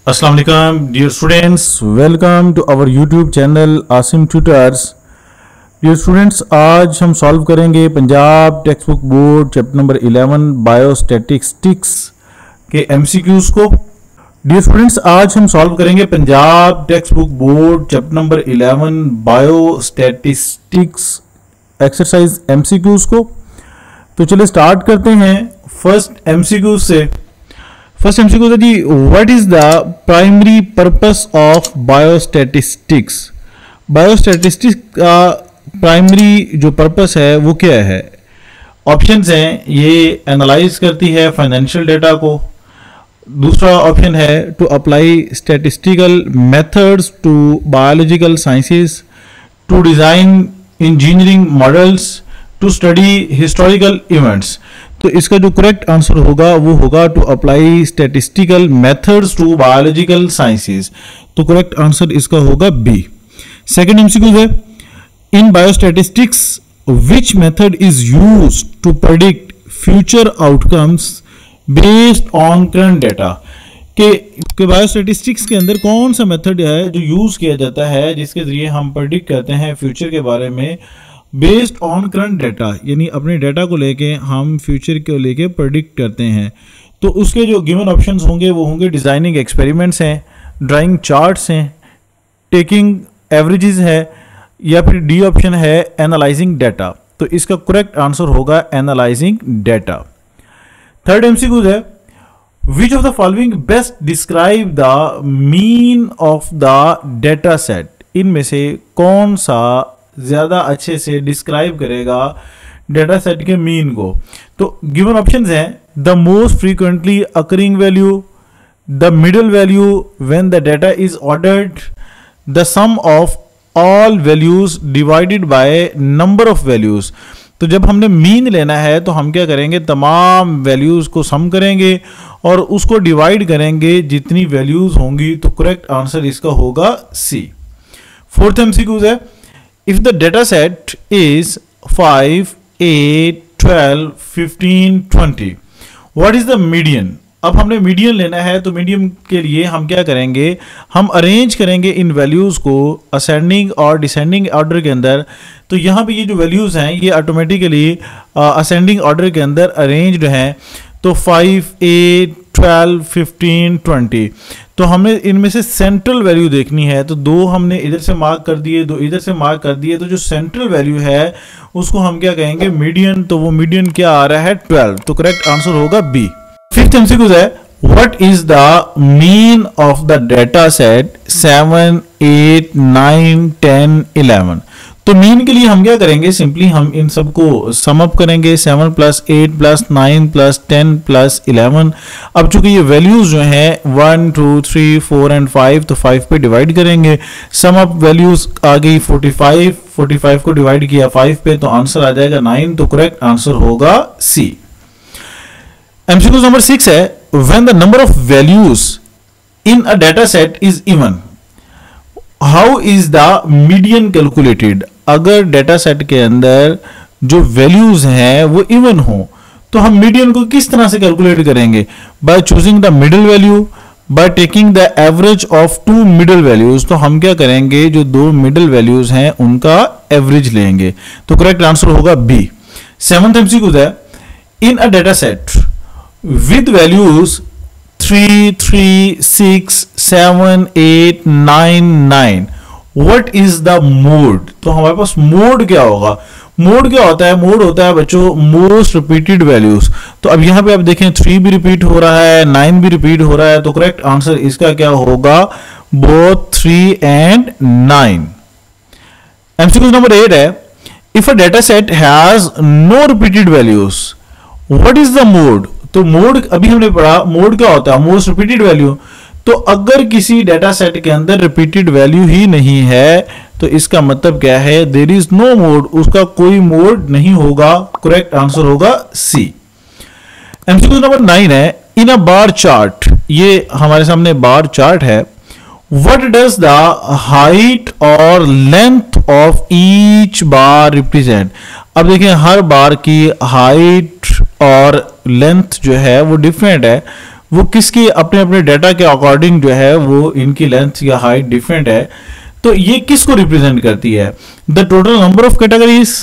अस्सलाम वालेकुम dear students, welcome to our YouTube channel Asim tutors. Dear students, आज हम सॉल्व करेंगे Punjab textbook board chapter number 11 biostatistics के एमसीक्यूज को। डियर स्टूडेंट्स, आज हम सॉल्व करेंगे Punjab textbook board chapter number 11 biostatistics exercise MCQs को। तो चलिए स्टार्ट करते हैं फर्स्ट एमसीक्यू से। फर्स्ट एमसीक्यू है जी, what is the primary purpose of biostatistics. Biostatistics का प्राइमरी जो पर्पस है वो क्या है? ऑप्शंस हैं, ये एनालाइज करती है फाइनेंशियल डेटा को। दूसरा ऑप्शन है to apply statistical methods to biological sciences, to design engineering models, to study historical events. तो इसका जो करेक्ट आंसर होगा वो होगा to apply statistical methods to biological sciences. तो करेक्ट आंसर इसका होगा बी। सेकंड एमसीक्यू है, in biostatistics which method is used to predict future outcomes based on current data. के बायोस्टैटिस्टिक्स के अंदर कौन सा मेथड है जो यूज किया जाता है जिसके जरिए हम प्रेडिक्ट करते हैं फ्यूचर के बारे में बेस्ड ऑन करंट डेटा, यानी अपने डेटा को लेके हम फ्यूचर को लेके प्रेडिक्ट करते हैं। तो उसके जो गिवन ऑप्शंस होंगे वो होंगे डिजाइनिंग एक्सपेरिमेंट्स हैं, ड्राइंग चार्ट्स हैं, टेकिंग एवरेजेस है, या फिर डी ऑप्शन है एनालाइजिंग डेटा। तो इसका करेक्ट आंसर होगा एनालाइजिंग डेटा। थर्ड एमसीक्यू है, which of the following best describe the mean of the data set. इनमें से कौन सा ज्यादा अच्छे से डिस्क्राइब करेगा डेटा सेट के मीन को? तो गिवन ऑप्शंस हैं, the most frequently occurring value, the middle value when the data is ordered, the sum of all values divided by number of values. तो जब हमने मीन लेना है तो हम क्या करेंगे, तमाम वैल्यूज को सम करेंगे और उसको डिवाइड करेंगे जितनी वैल्यूज होंगी। तो करेक्ट आंसर इसका होगा सी। फोर्थ एमसीक्यू है, if the data set is 5, 8, 12, 15, 20, what is the median? अब हमने मीडियन लेना है तो मीडियन के लिए हम क्या करेंगे, हम अरेंज करेंगे इन वैल्यूज़ को असेंडिंग और डिसेंडिंग ऑर्डर के अंदर। तो यहाँ पे ये जो वैल्यूज़ हैं ये ऑटोमेटिकली असेंडिंग ऑर्डर के अंदर अरेंज्ड हैं। तो 5, 8, 12, 15, 20। तो हमें इनमें से सेंट्रल वैल्यू देखनी है। तो दो हमने इधर से मार्क कर दिए, दो इधर से मार्क कर दिए। तो जो सेंट्रल वैल्यू है उसको हम क्या कहेंगे, मीडियन। तो वो मीडियन क्या आ रहा है, 12। तो करेक्ट आंसर होगा बी। फिफ्थ एमसीक्यू है, what is the mean of the data set 7, 8, 9, 10, 11। तो मीन के लिए हम क्या करेंगे, सिंपली हम इन सबको सम अप करेंगे, 7 + 8 + 9 + 10 + 11। अब चूंकि ये वैल्यूज जो हैं 1, 2, 3, 4 एंड 5, तो 5 पे डिवाइड करेंगे। सम अप वैल्यूज आ गई 45, 45 को डिवाइड किया 5 पे, तो आंसर आ जाएगा 9। तो करेक्ट आंसर होगा सी। एमसीक्यू नंबर 6 है, when the number of values in a data set is even, how is the median calculated. अगर डेटा सेट के अंदर जो वैल्यूज हैं वो इवन हो तो हम मीडियन को किस तरह से कैलकुलेट करेंगे? By choosing the middle value, by taking the average of 2 middle values. तो हम क्या करेंगे, जो 2 मिडिल वैल्यूज हैं उनका एवरेज लेंगे। तो करेक्ट आंसर होगा बी। सेवंथ एमसीक्यू है, in a data set with values 3, 3, 6, 7, 8, 9, 9, what is the mode. तो हमारे पास मोड क्या होगा? मोड क्या होता है? मोड होता है बच्चों मोस्ट रिपीटेड वैल्यूज। तो अब यहां पे आप देखें 3 भी रिपीट हो रहा है, 9 भी रिपीट हो रहा है। तो करेक्ट आंसर इसका क्या होगा, बोथ 3 and 9। एमसीक्यू नंबर 8 है, if a data set has no repeated values, what is the mode. तो मोड अभी हमने पढ़ा, मोड क्या होता है, मोस्ट रिपीटेड वैल्यू। तो अगर किसी डेटा सेट के अंदर रिपीटेड वैल्यू ही नहीं है तो इसका मतलब क्या है, देयर इज नो मोड, उसका कोई मोड नहीं होगा। करेक्ट आंसर होगा सी। एमसीक्यू नंबर 9 है, इन अ बार चार्ट, ये हमारे सामने बार चार्ट है, व्हाट डज द हाइट और length of each bar represent. अब देखिए हर बार की हाइट और लेंथ जो है वो डिफरेंट है। वो किसके अपने अपने डाटा के अकॉर्डिंग जो है वो इनकी लेंथ या हाइट डिफरेंट है। तो ये किसको रिप्रेजेंट करती है? The total number of categories,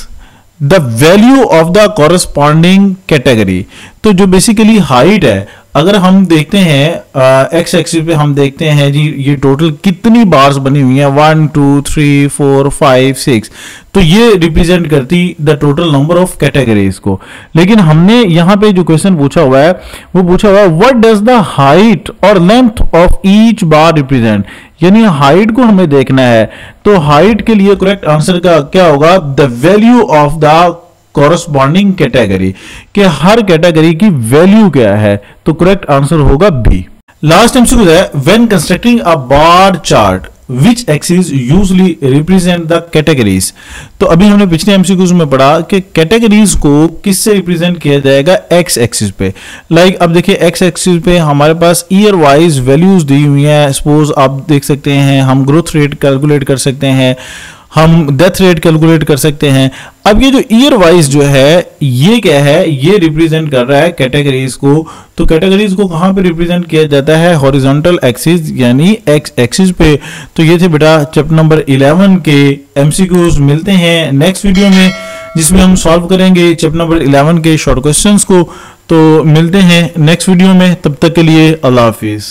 the value of the corresponding category. तो जो बेसिकली हाइट है, अगर हम देखते हैं एक्स एक्सिस पे हम देखते हैं जी ये टोटल कितनी बार्स बनी हुई हैं, 1 2 3 4 5 6, तो ये रिप्रेजेंट करती the total number of categories को। लेकिन हमने यहाँ पे जो क्वेश्चन पूछा हुआ है वो पूछा हुआ है व्हाट डज द हाइट और length of each bar represent, यानी हाइट को हमें देखना है। तो हाइट के लिए करेक्ट आंसर का क्या होगा? The value of the corresponding category, कि हर कैटेगरी की वैल्यू क्या है। तो करेक्ट आंसर होगा बी। लास्ट एमसीक्यू है when constructing a bar chart which axis usually represent the categories. तो अभी हमने पिछले एमसीक्यूज में पढ़ा कि कैटेगरीज को किससे रिप्रेजेंट किया जाएगा? एक्स एक्सिस पे। लाइक अब देखिए एक्स एक्सिस पे हमारे पास ईयर वाइज वैल्यूज दी हुई हैं। सपोज आप देख सकते हैं हम ग्रोथ रेट कैलकुलेट कर सकते हैं, हम डेथ रेट कैलकुलेट कर सकते हैं। अब ये जो ईयर वाइज जो है ये क्या है? ये रिप्रेजेंट कर रहा है कैटेगरीज को। तो कैटेगरीज को कहां पे रिप्रेजेंट किया जाता है? हॉरिजॉन्टल एक्सिस यानी एक्स एक्सिस पे। तो ये थे बेटा चैप्टर नंबर 11 के एमसीक्यूज। मिलते हैं नेक्स्ट वीडियो में जिसमें हम सॉल्व करेंगे चैप्टर नंबर 11 के शॉर्ट क्वेश्चंस को। तो मिलते हैं नेक्स्ट वीडियो में, तब तक के लिए अल्लाह हाफिज।